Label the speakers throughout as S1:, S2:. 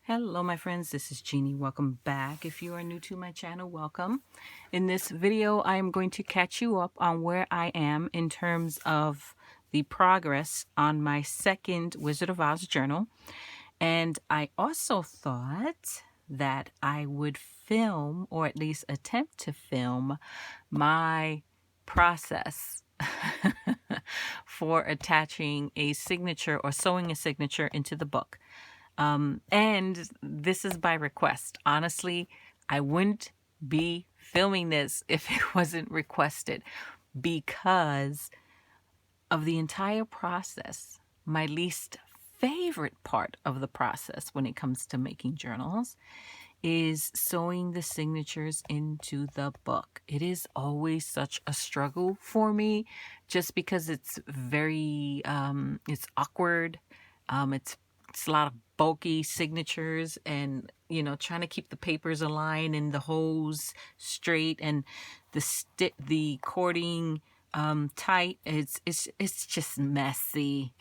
S1: Hello my friends, this is Jeannie. Welcome back. If you are new to my channel, welcome. In this video, I am going to catch you up on where I am in terms of the progress on my second Wizard of Oz journal. And I also thought that I would film, or at least attempt to film, my process for attaching a signature or sewing a signature into the book. And this is by request. Honestly, I wouldn't be filming this if it wasn't requested, because of the entire process. My least favorite part of the process when it comes to making journals is sewing the signatures into the book. It is always such a struggle for me, just because it's very, it's awkward. It's a lot of bulky signatures, and trying to keep the papers aligned and the holes straight and the cording tight. It's just messy.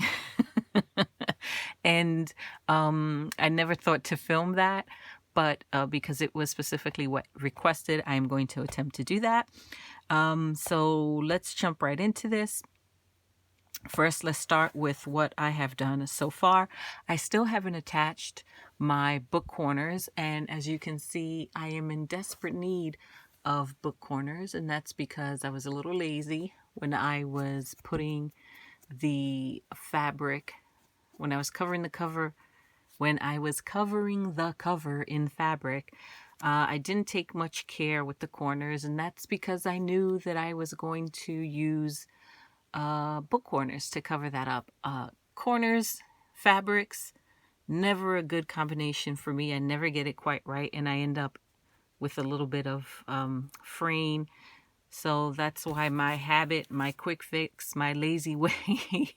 S1: And I never thought to film that, but because it was specifically what requested, I'm going to attempt to do that. So let's jump right into this. First, let's start with what I have done so far. I still haven't attached my book corners, and as you can see, I am in desperate need of book corners, and that's because I was a little lazy when I was putting the fabric, when I was covering the cover in fabric. I didn't take much care with the corners, and that's because I knew that I was going to use book corners to cover that up. Corners, fabrics, never a good combination for me. I never get it quite right, and I end up with a little bit of fraying. So that's why my habit, my quick fix, my lazy way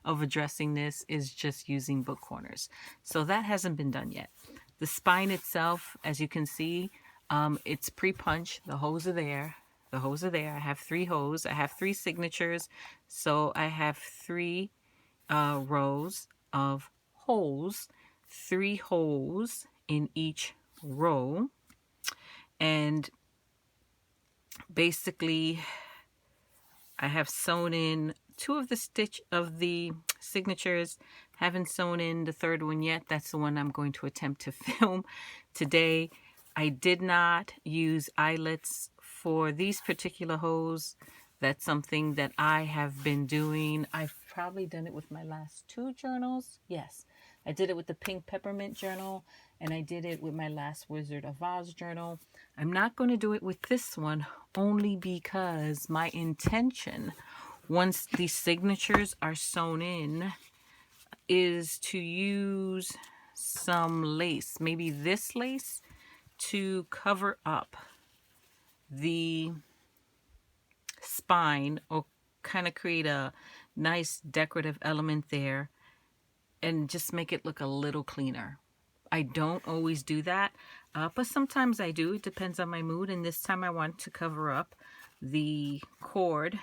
S1: of addressing this is just using book corners. So that hasn't been done yet. The spine itself, as you can see, it's pre-punched. The holes are there. The holes are there. I have 3 holes. I have 3 signatures. So I have 3 rows of holes, 3 holes in each row. And basically, I have sewn in 2 of the signatures. Haven't sewn in the 3rd one yet. That's the one I'm going to attempt to film today. I did not use eyelets for these particular hose. That's something that I have been doing. I've probably done it with my last 2 journals. Yes, I did it with the Pink Peppermint journal, and I did it with my last Wizard of Oz journal. I'm not going to do it with this one, only because my intention, once these signatures are sewn in, is to use some lace, maybe this lace, to cover up the spine, or kind of create a nice decorative element there and just make it look a little cleaner. I don't always do that, but sometimes I do. It depends on my mood, and this time I want to cover up the cord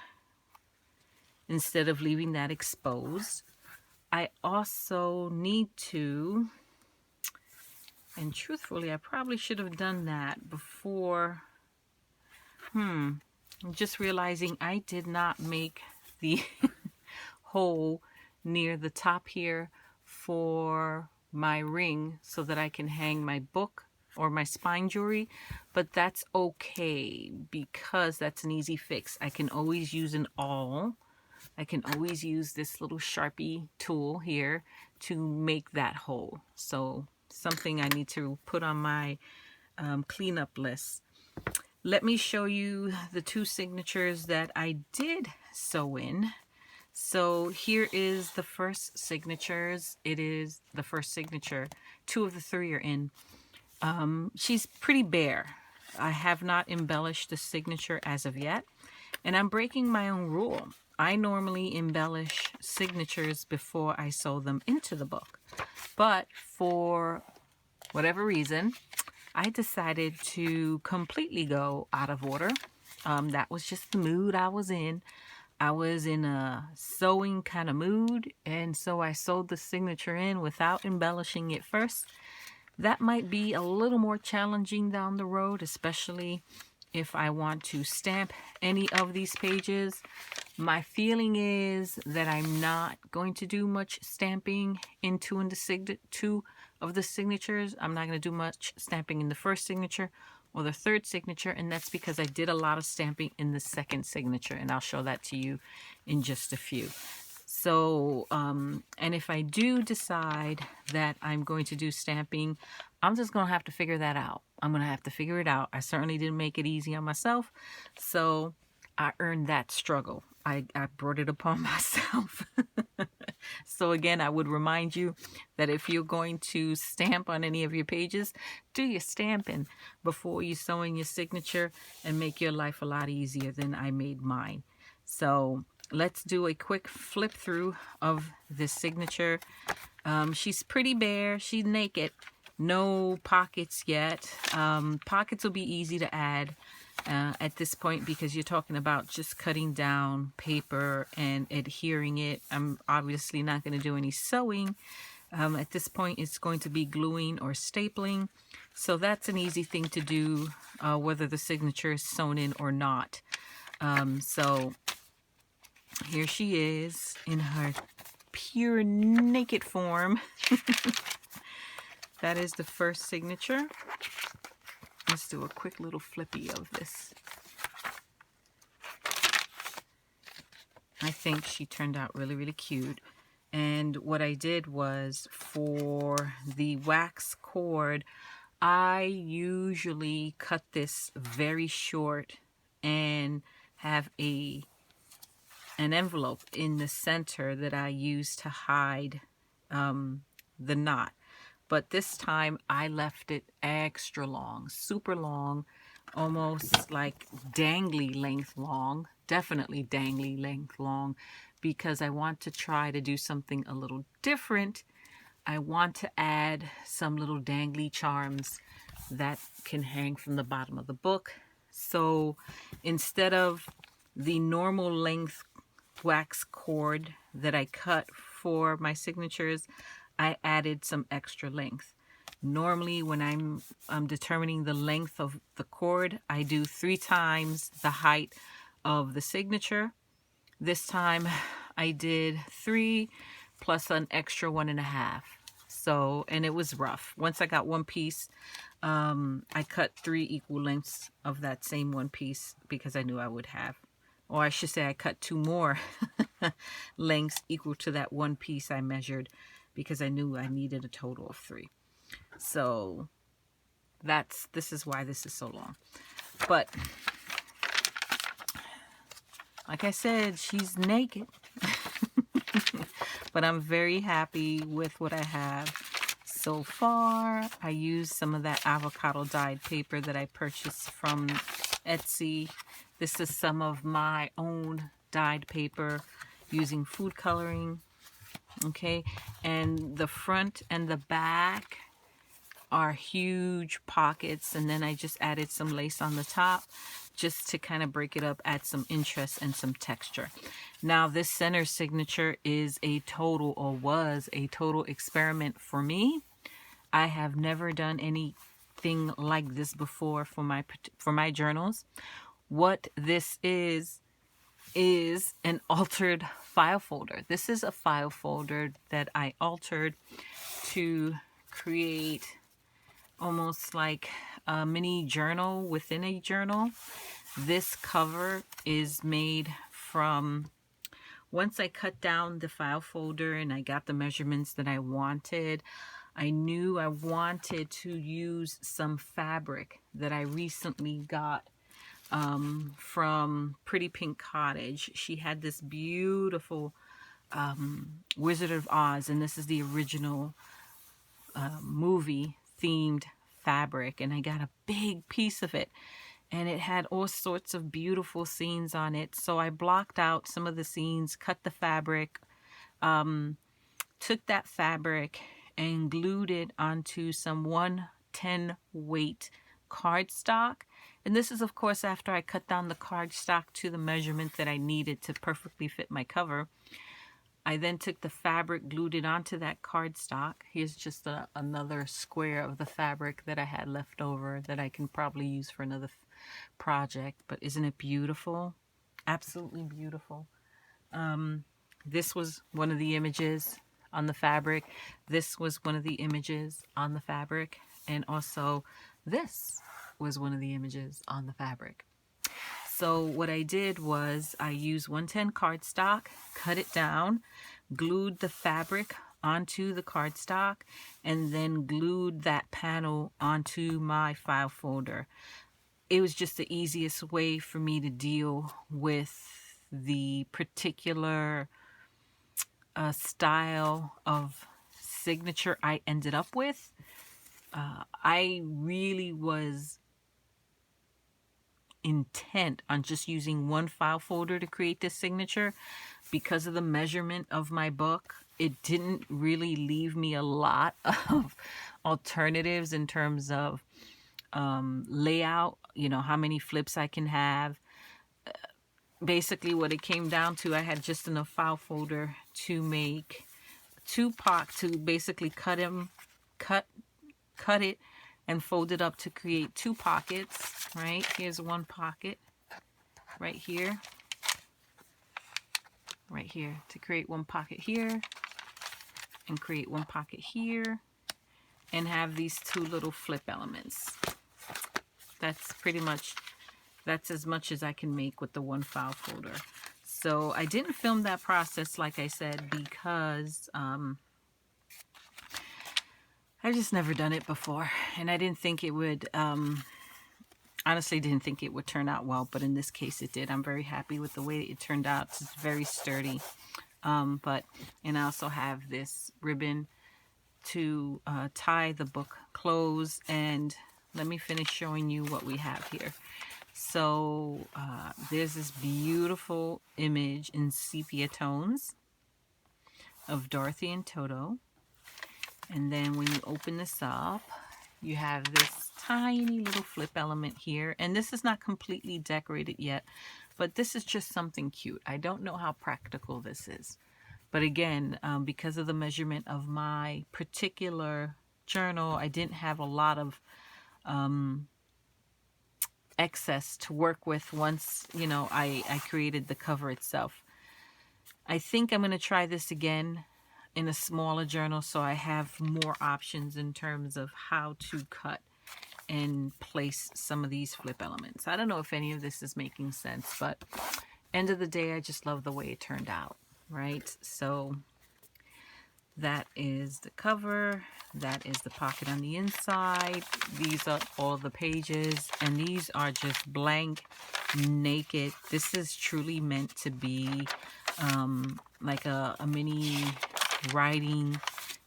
S1: instead of leaving that exposed. I also need to, and truthfully, I probably should have done that before. I'm just realizing I did not make the hole near the top here for my ring so that I can hang my book or my spine jewelry, but that's okay because that's an easy fix. I can always use an awl. I can always use this little Sharpie tool here to make that hole. So something I need to put on my cleanup list. Let me show you the 2 signatures that I did sew in. So here is the first signatures. It is the first signature. 2 of the 3 are in. She's pretty bare. I have not embellished the signature as of yet, and I'm breaking my own rule. I normally embellish signatures before I sew them into the book, but for whatever reason, I decided to completely go out of order. That was just the mood I was in. I was in a sewing kind of mood, and so I sewed the signature in without embellishing it first. That might be a little more challenging down the road, especially if I want to stamp any of these pages. My feeling is that I'm not going to do much stamping in two of the signatures. I'm not going to do much stamping in the first signature or the third signature, and that's because I did a lot of stamping in the second signature, and I'll show that to you in just a few. So, and if I do decide that I'm going to do stamping, I'm just going to have to figure that out. I'm going to have to figure it out. I certainly didn't make it easy on myself, so I earned that struggle. I brought it upon myself. So again, I would remind you that if you're going to stamp on any of your pages, do your stamping before you sew in your signature and make your life a lot easier than I made mine. So let's do a quick flip through of this signature. She's pretty bare. She's naked. No pockets yet. Pockets will be easy to add at this point because you're talking about just cutting down paper and adhering it. I'm obviously not going to do any sewing. At this point, it's going to be gluing or stapling. So that's an easy thing to do, whether the signature is sewn in or not. So here she is in her pure naked form. That is the first signature. Let's do a quick little flippy of this. I think she turned out really, really cute. And what I did was, for the wax cord, I usually cut this very short and have an envelope in the center that I use to hide the knot. But this time I left it extra long, super long, almost like dangly length long, definitely dangly length long, because I want to try to do something a little different. I want to add some little dangly charms that can hang from the bottom of the book. So instead of the normal length wax cord that I cut for my signatures, I added some extra length. Normally when I'm determining the length of the cord, I do 3 times the height of the signature. This time I did 3 plus an extra 1.5. So, and it was rough. Once I got one piece, I cut 3 equal lengths of that same one piece because I knew I would have. Or I should say I cut 2 more lengths equal to that one piece I measured, because I knew I needed a total of 3. So this is why this is so long. But like I said, she's naked. But I'm very happy with what I have so far. I used some of that avocado dyed paper that I purchased from Etsy. This is some of my own dyed paper using food coloring. Okay, and the front and the back are huge pockets, and then I just added some lace on the top just to kind of break it up, add some interest and some texture. Now this center signature is a total, or was a total, experiment for me. I have never done anything like this before for my journals. What this is an altered file folder. This is a file folder that I altered to create almost like a mini journal within a journal. This cover is made from, once I cut down the file folder and I got the measurements that I wanted, I knew I wanted to use some fabric that I recently got from Pretty Pink Cottage. She had this beautiful Wizard of Oz, and this is the original movie themed fabric, and I got a big piece of it, and it had all sorts of beautiful scenes on it. So I blocked out some of the scenes, cut the fabric, took that fabric and glued it onto some 110 weight cardstock. And this is, of course, after I cut down the cardstock to the measurement that I needed to perfectly fit my cover. I then took the fabric, glued it onto that cardstock. Here's just another square of the fabric that I had left over that I can probably use for another project. But isn't it beautiful? Absolutely beautiful. This was one of the images on the fabric. This was one of the images on the fabric. And also this was one of the images on the fabric. So what I did was I used 110 cardstock, cut it down, glued the fabric onto the cardstock, and then glued that panel onto my file folder. It was just the easiest way for me to deal with the particular style of signature I ended up with. I really was intent on just using one file folder to create this signature because of the measurement of my book. It didn't really leave me a lot of alternatives in terms of layout, you know, how many flips I can have. Basically what it came down to, I had just enough file folder to make to basically cut it and fold it up to create two pockets, right? Here's one pocket right here, to create one pocket here and create one pocket here and have these two little flip elements. That's as much as I can make with the one file folder. So I didn't film that process, like I said, because I've just never done it before, and I didn't think it would, honestly didn't think it would turn out well, but in this case it did. I'm very happy with the way it turned out. It's very sturdy. And I also have this ribbon to tie the book closed, and let me finish showing you what we have here. So there's this beautiful image in sepia tones of Dorothy and Toto. And then when you open this up, you have this tiny little flip element here. And this is not completely decorated yet, but this is just something cute. I don't know how practical this is. But again, because of the measurement of my particular journal, I didn't have a lot of excess to work with once, you know, I created the cover itself. I think I'm going to try this again in a smaller journal so I have more options in terms of how to cut and place some of these flip elements. I don't know if any of this is making sense, but end of the day, I just love the way it turned out, right? So that is the cover. That is the pocket on the inside. These are all the pages, and these are just blank, naked. This is truly meant to be like a mini writing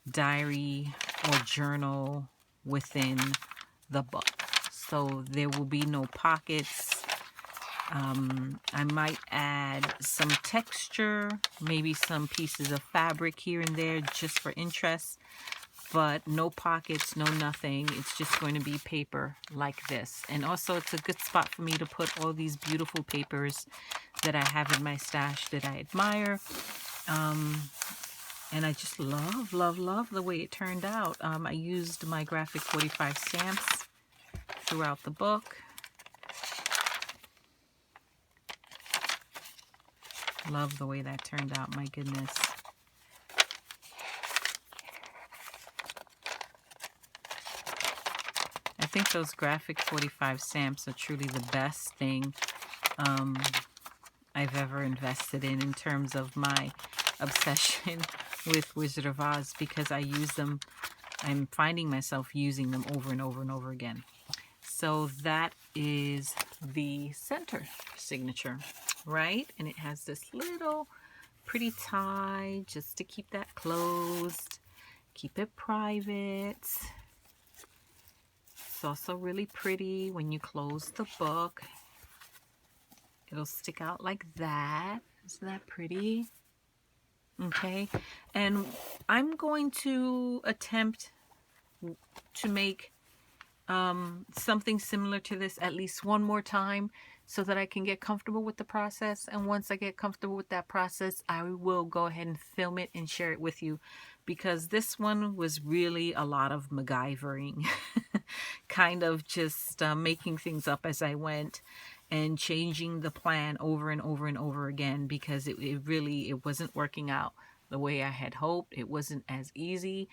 S1: diary or journal within the book. So there will be no pockets. I might add some texture, maybe some pieces of fabric here and there just for interest, but no pockets, no nothing. It's just going to be paper like this. And also it's a good spot for me to put all these beautiful papers that I have in my stash that I admire. And I just love the way it turned out. I used my graphic 45 stamps throughout the book. Love the way that turned out, my goodness. I think those graphic 45 stamps are truly the best thing I've ever invested in terms of my obsession with Wizard of Oz, because I use them. I'm finding myself using them over and over and over again. So that is the center signature, right? And it has this little pretty tie just to keep that closed, keep it private. It's also really pretty when you close the book. It'll stick out like that. Isn't that pretty? Okay, and I'm going to attempt to make something similar to this at least one more time. so that I can get comfortable with the process. And once I get comfortable with that process, I will go ahead and film it and share it with you, because this one was really a lot of MacGyvering, kind of just making things up as I went and changing the plan over and over and over again, because it really wasn't working out the way I had hoped. It wasn't as easy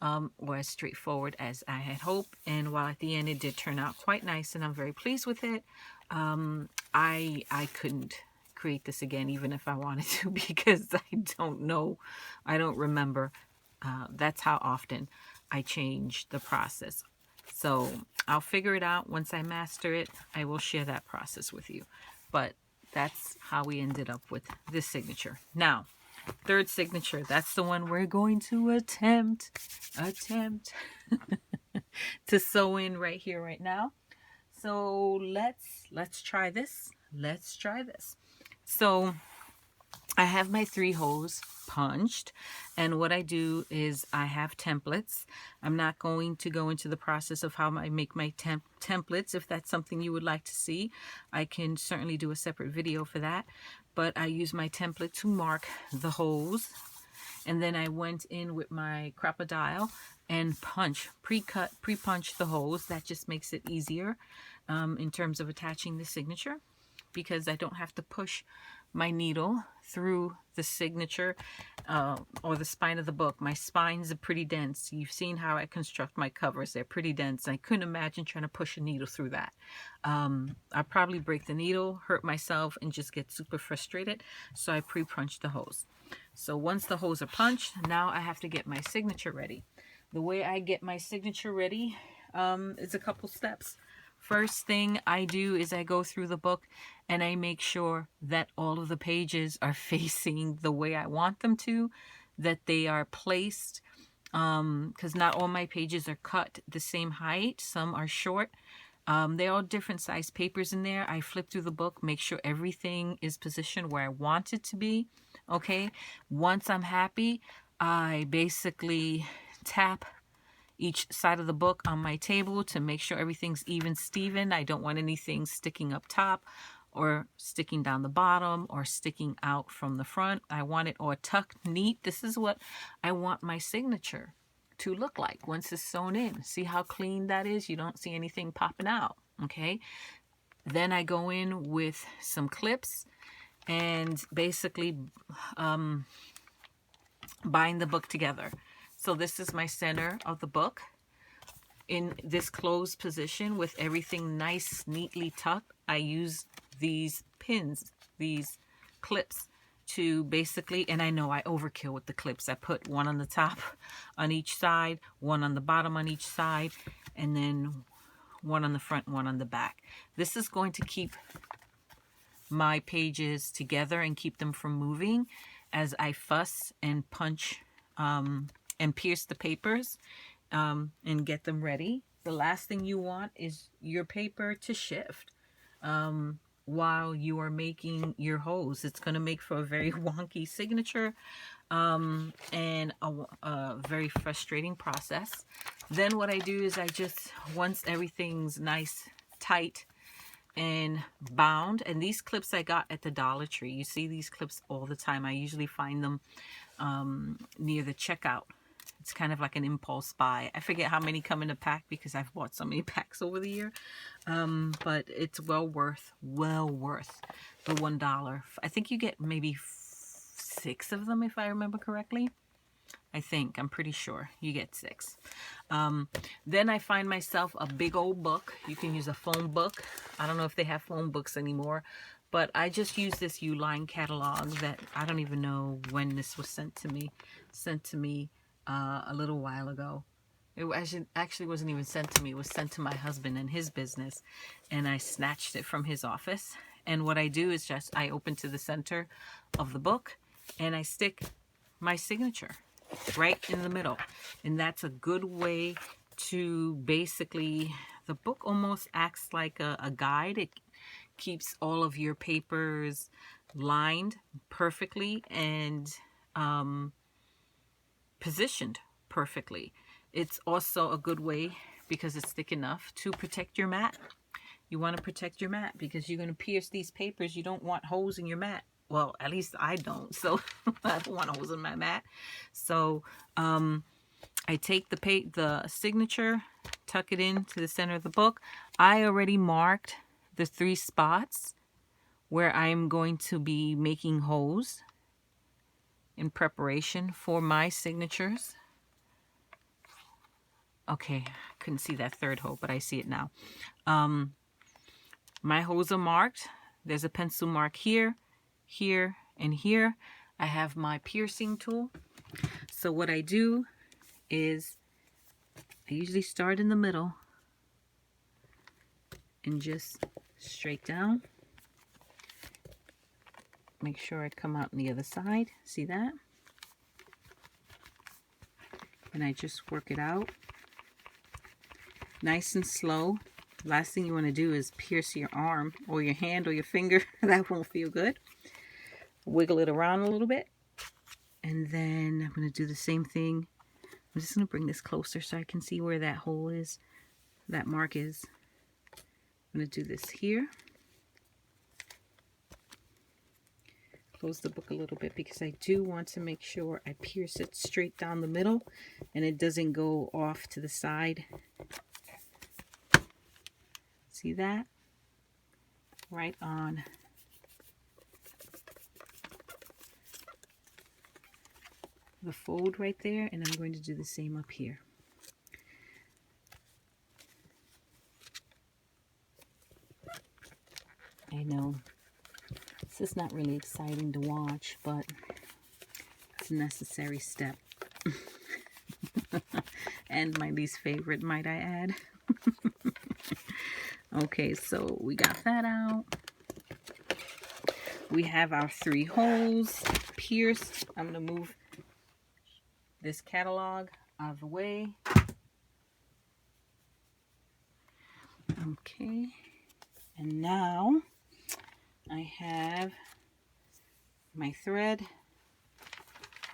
S1: or as straightforward as I had hoped. And while at the end it did turn out quite nice and I'm very pleased with it, I couldn't create this again even if I wanted to, because I don't know, I don't remember. That's how often I change the process. So I'll figure it out once I master it. I will share that process with you. But that's how we ended up with this signature. Now, third signature, that's the one we're going to attempt to sew in right here, right now. So let's try this. Let's try this. So I have my 3 holes punched, and what I do is I have templates. I'm not going to go into the process of how I make my templates. If that's something you would like to see, I can certainly do a separate video for that. But I use my template to mark the holes, and then I went in with my crocodile and pre-punch the holes. That just makes it easier in terms of attaching the signature, because I don't have to push my needle through the signature or the spine of the book. My spines are pretty dense. You've seen how I construct my covers. They're pretty dense. I couldn't imagine trying to push a needle through that. I'd probably break the needle, hurt myself, and just get super frustrated. So I pre-punched the holes. So once the holes are punched, now I have to get my signature ready. The way I get my signature ready is a couple steps. First thing I do is I go through the book and I make sure that all of the pages are facing the way I want them to, that they are placed, because not all my pages are cut the same height. Some are short. They're all different size papers in there. I flip through the book, make sure everything is positioned where I want it to be. Okay, once I'm happy, I basically tap each side of the book on my table to make sure everything's even Steven. I don't want anything sticking up top or sticking down the bottom or sticking out from the front. I want it all tucked neat. This is what I want my signature to look like once it's sewn in. See how clean that is? You don't see anything popping out. Okay, then I go in with some clips and basically bind the book together. So this is my center of the book in this closed position with everything nice, neatly tucked. I use these pins, these clips, to basically, and I know I overkill with the clips. I put one on the top on each side, one on the bottom on each side, and then one on the front, one on the back. This is going to keep my pages together and keep them from moving as I fuss and punch and pierce the papers and get them ready. The last thing you want is your paper to shift while you are making your hose. It's going to make for a very wonky signature and a very frustrating process. Then what I do is I just, once everything's nice, tight, and bound, and these clips I got at the Dollar Tree. You see these clips all the time. I usually find them near the checkout. It's kind of like an impulse buy. I forget how many come in a pack because I've bought so many packs over the year. But it's well worth the $1. I think you get maybe 6 of them if I remember correctly. I'm pretty sure you get 6. Then I find myself a big old book. You can use a phone book. I don't know if they have phone books anymore, but I just use this Uline catalog that I don't even know when this was sent to me a little while ago. It actually wasn't even sent to me. It was sent to my husband and his business, and I snatched it from his office. And what I do is just I open to the center of the book and I stick my signature right in the middle. And that's a good way to basically, the book almost acts like a guide. It keeps all of your papers lined perfectly and positioned perfectly. It's also a good way, because it's thick enough, to protect your mat. You want to protect your mat because you're going to pierce these papers. You don't want holes in your mat. Well, at least I don't. So I don't want holes in my mat. So I take the signature, tuck it into the center of the book. I already marked the 3 spots where I'm going to be making holes in preparation for my signatures. Okay, I couldn't see that 3rd hole, but I see it now. My holes are marked. There's a pencil mark here, here, and here. I have my piercing tool. So what I do is I usually start in the middle and just straight down. Make sure I come out on the other side. See that? And I just work it out. Nice and slow. Last thing you want to do is pierce your arm or your hand or your finger. That won't feel good. Wiggle it around a little bit. And then I'm going to do the same thing. I'm just going to bring this closer so I can see where that hole is, that mark is. I'm going to do this here. Close the book a little bit because I do want to make sure I pierce it straight down the middle and it doesn't go off to the side. See that? Right on. The fold right there, and I'm going to do the same up here. I know this is not really exciting to watch, but it's a necessary step. And my least favorite, might I add. Okay, so we got that out. We have our 3 holes pierced. I'm going to move this catalog out of the way. Okay, and now I have my thread.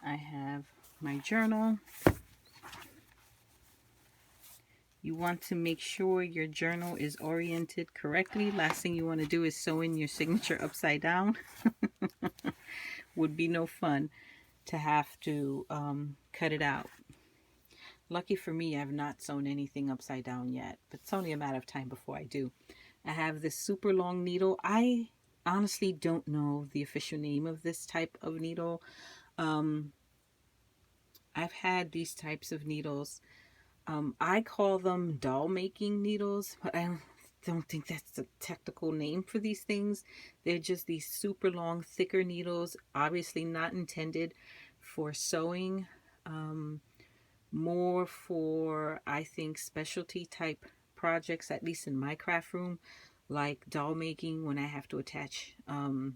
S1: I have my journal. You want to make sure your journal is oriented correctly. Last thing you want to do is sew in your signature upside down. Would be no fun to have to cut it out. Lucky for me, I've not sewn anything upside down yet, but it's only a matter of time before I do. I have this super long needle. I honestly don't know the official name of this type of needle. I've had these types of needles. I call them doll making needles, but I don't think that's the technical name for these things. They're just these super long, thicker needles, obviously not intended for sewing, more for, I think, specialty type projects, at least in my craft room, like doll making, when I have to attach, when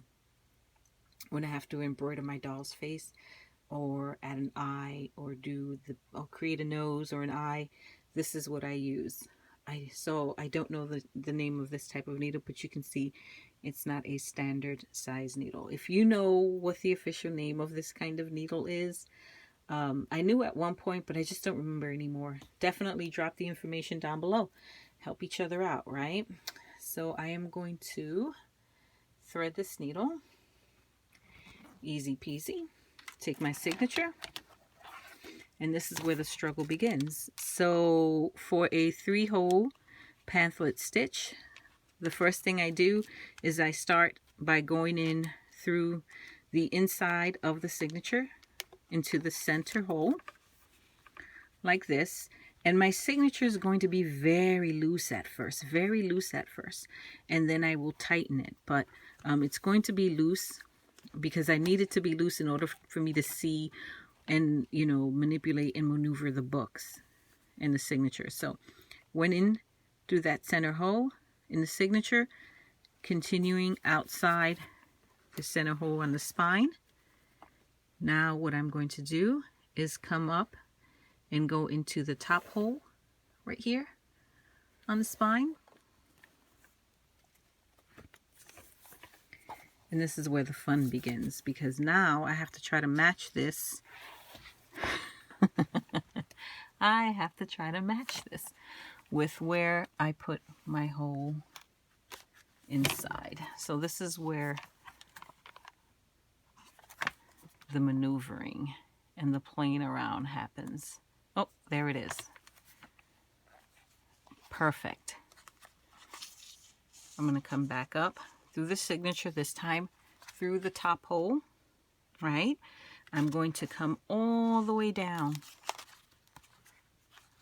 S1: I have to embroider my doll's face, or add an eye, or create a nose or an eye. This is what I use. So I don't know the name of this type of needle, but you can see it's not a standard size needle. If you know what the official name of this kind of needle is, I knew at one point, but I just don't remember anymore. Definitely drop the information down below. Help each other out, right? So I am going to thread this needle. Easy peasy. Take my signature, and this is where the struggle begins. So for a 3-hole pamphlet stitch, the first thing I do is I start by going in through the inside of the signature into the center hole like this. And my signature is going to be very loose at first, and then I will tighten it. But it's going to be loose because I need it to be loose in order for me to see and, you know, manipulate and maneuver the books and the signature. So went in through that center hole in the signature, continuing outside the center hole on the spine. Now what I'm going to do is come up and go into the top hole right here on the spine. And this is where the fun begins, because now I have to try to match this. I have to try to match this with where I put my hole inside. So this is where the maneuvering and the playing around happens. Oh, there it is. Perfect. I'm going to come back up through the signature, this time through the top hole, right? I'm going to come all the way down.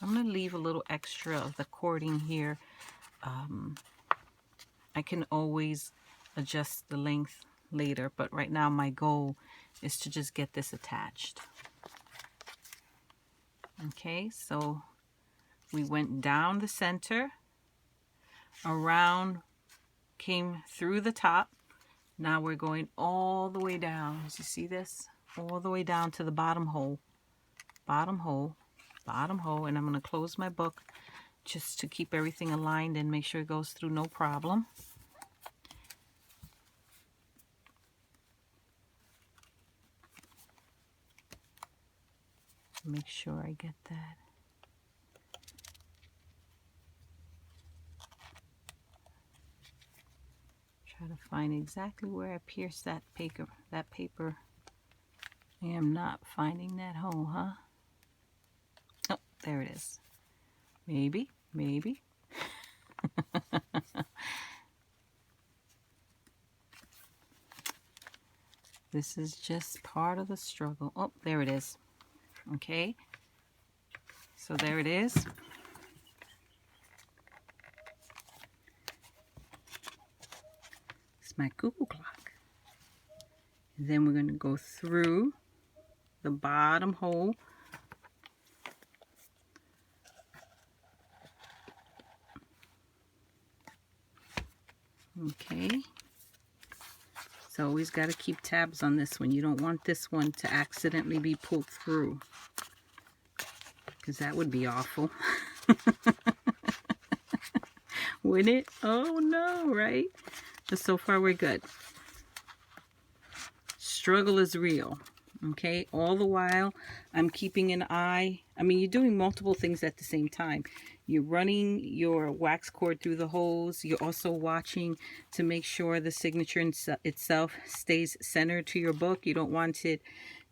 S1: I'm going to leave a little extra of the cording here. I can always adjust the length later, but right now my goal is to just get this attached. Okay, so we went down the center, around, came through the top. Now we're going all the way down. As you see this? All the way down to the bottom hole. Bottom hole, bottom hole. And I'm going to close my book just to keep everything aligned and make sure it goes through no problem. Make sure I get that. Try to find exactly where I pierced that paper. I am not finding that hole, huh? Oh, there it is. Maybe, maybe. This is just part of the struggle. Oh, there it is. Okay. So there it is. It's my cuckoo clock. And then we're going to go through the bottom hole. Okay. So always got to keep tabs on this one. You don't want this one to accidentally be pulled through, because that would be awful. Wouldn't it? Oh no, right? But so far we're good. Struggle is real. Okay, all the while I'm keeping an eye. I mean, you're doing multiple things at the same time. You're running your wax cord through the holes. You're also watching to make sure the signature itself stays centered to your book. You don't want it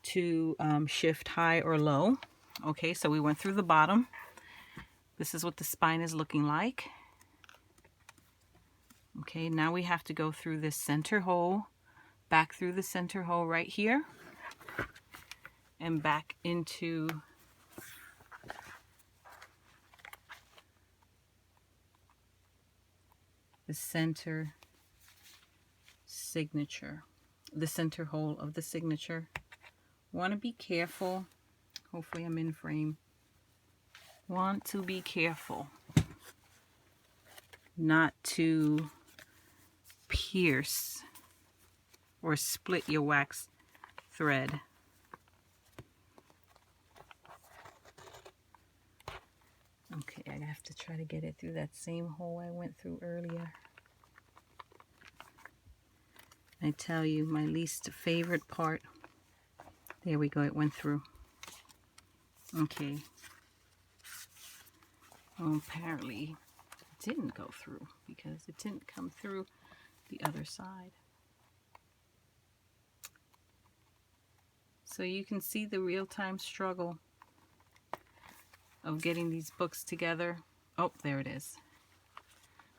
S1: to shift high or low. Okay, so we went through the bottom. This is what the spine is looking like. Okay, now we have to go through this center hole, back through the center hole right here, and back into the center signature, the center hole of the signature. Want to be careful. Hopefully I'm in frame. Want to be careful not to pierce or split your wax thread. Okay, I have to try to get it through that same hole I went through earlier. I tell you, my least favorite part. There we go, it went through. Okay. Well, apparently it didn't go through because it didn't come through the other side. So you can see the real-time struggle of getting these books together. Oh, there it is.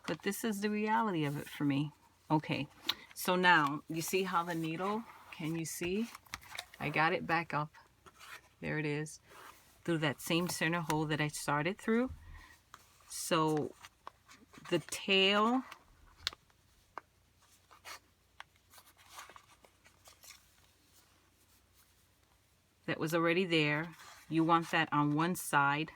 S1: But this is the reality of it for me. Okay, so now you see how the needle, can you see? I got it back up. There it is. Through that same center hole that I started through. So the tail that was already there, you want that on one side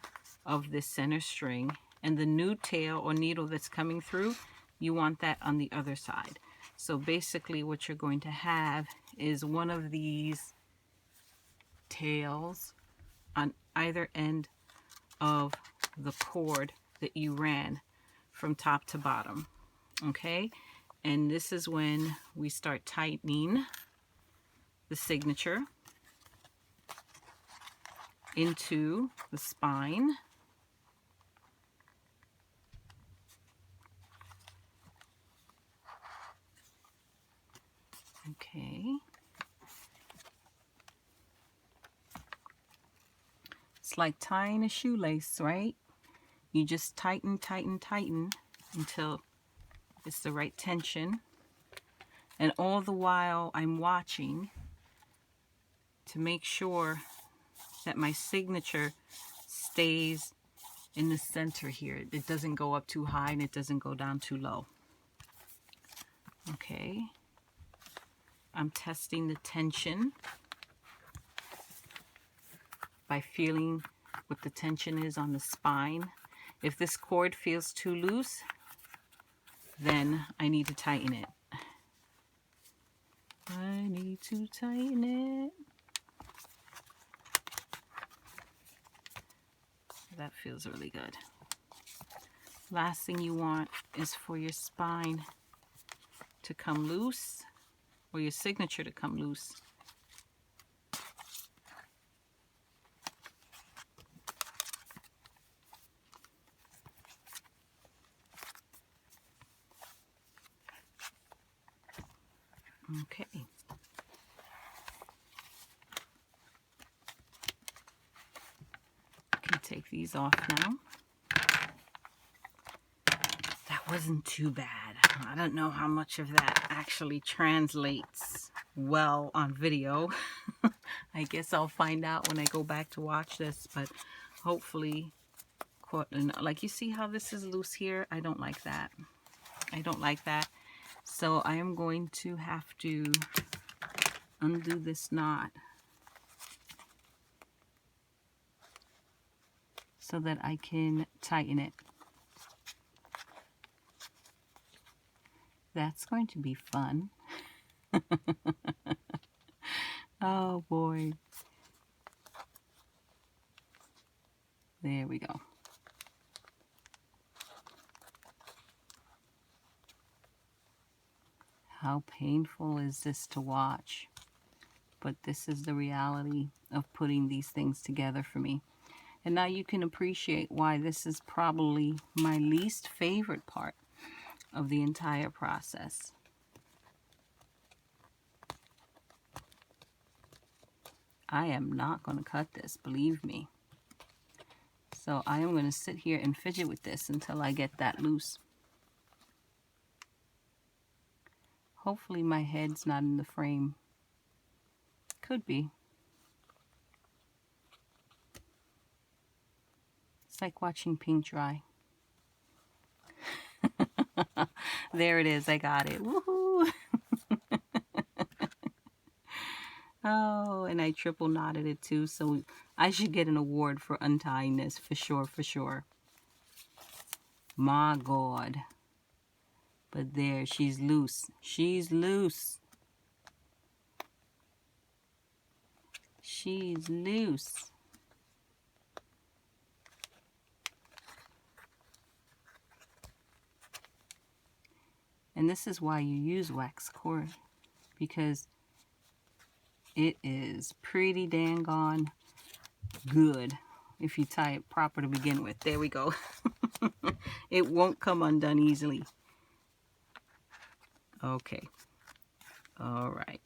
S1: of this center string, and the new tail or needle that's coming through, you want that on the other side. So basically what you're going to have is one of these tails on either end of the cord that you ran from top to bottom. Okay, and this is when we start tightening the signature into the spine. Okay. It's like tying a shoelace, right? You just tighten, tighten, tighten until it's the right tension. And all the while I'm watching to make sure that my signature stays in the center here. It doesn't go up too high and it doesn't go down too low. Okay. I'm testing the tension by feeling what the tension is on the spine. If this cord feels too loose, then I need to tighten it. I need to tighten it. That feels really good. Last thing you want is for your spine to come loose, or your signature to come loose. Okay. Can take these off now. That wasn't too bad. I don't know how much of that actually translates well on video. I guess I'll find out when I go back to watch this, but hopefully, like you see how this is loose here? I don't like that. I don't like that. So I am going to have to undo this knot so that I can tighten it. That's going to be fun. Oh boy. There we go. How painful is this to watch? But this is the reality of putting these things together for me. And now you can appreciate why this is probably my least favorite part of the entire process. I am not going to cut this, believe me. So I am going to sit here and fidget with this until I get that loose. Hopefully my head's not in the frame. Could be. It's like watching paint dry. There it is. I got it. Woohoo! Oh, and I triple knotted it too, so I should get an award for untying this for sure, for sure. My God. But there, she's loose. She's loose. She's loose. And this is why you use wax cord, because it is pretty dang on good if you tie it proper to begin with. There we go. It won't come undone easily. Okay. All right.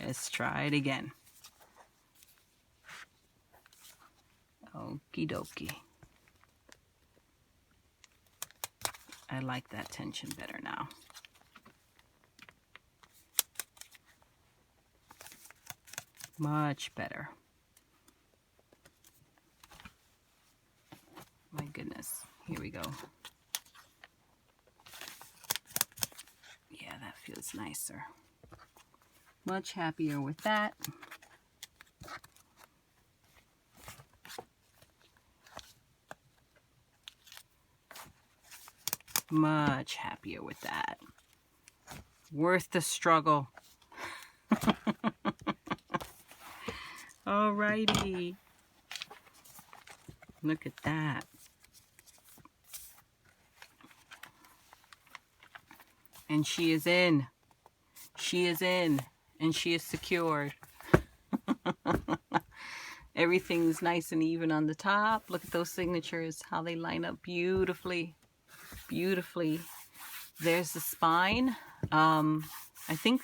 S1: Let's try it again. Okie dokie. I like that tension better now. Much better. My goodness. Here we go. Yeah, that feels nicer. Much happier with that. Much happier with that. Worth the struggle. Alrighty. Look at that. And she is in. She is in. And she is secured. Everything's nice and even on the top. Look at those signatures, how they line up beautifully. Beautifully. There's the spine. I think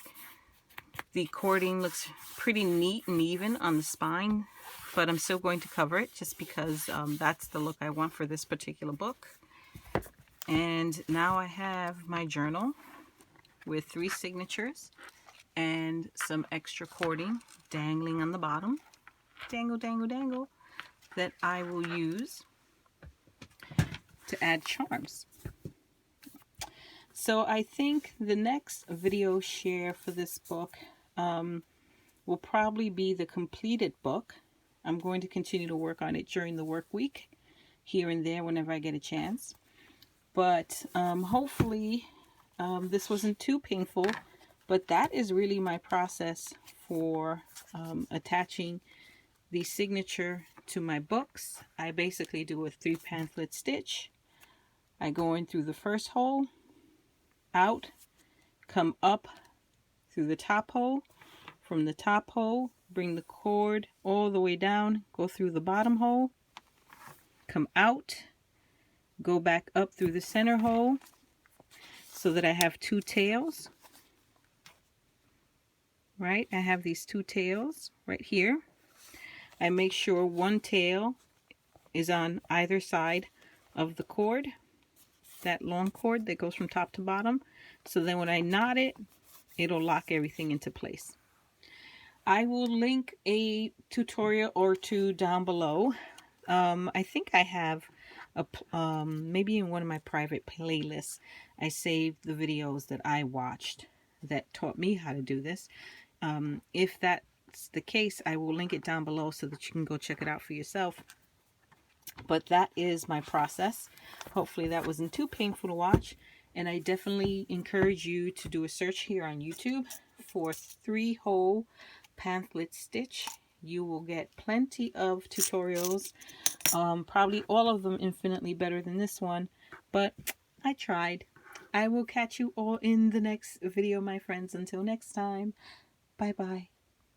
S1: The cording looks pretty neat and even on the spine, but I'm still going to cover it just because that's the look I want for this particular book. And now I have my journal with 3 signatures and some extra cording dangling on the bottom. Dangle, dangle, dangle. That I will use to add charms. So I think the next video share for this book will probably be the completed book. I'm going to continue to work on it during the work week, here and there whenever I get a chance. But hopefully this wasn't too painful, but that is really my process for attaching the signature to my books. I basically do a 3 pamphlet stitch. I go in through the first hole, out, come up through the top hole. From the top hole, bring the cord all the way down, go through the bottom hole, come out, go back up through the center hole so that I have 2 tails. Right, I have these 2 tails right here. I make sure 1 tail is on either side of the cord, that long cord that goes from top to bottom. So then when I knot it, it'll lock everything into place. I will link a tutorial or 2 down below. I think I have maybe in one of my private playlists, I saved the videos that I watched that taught me how to do this. If that's the case, I will link it down below so that you can go check it out for yourself. But that is my process. Hopefully that wasn't too painful to watch. And I definitely encourage you to do a search here on YouTube for 3-hole pamphlet stitch. You will get plenty of tutorials. Probably all of them infinitely better than this one. But I tried. I will catch you all in the next video, my friends. Until next time. Bye-bye.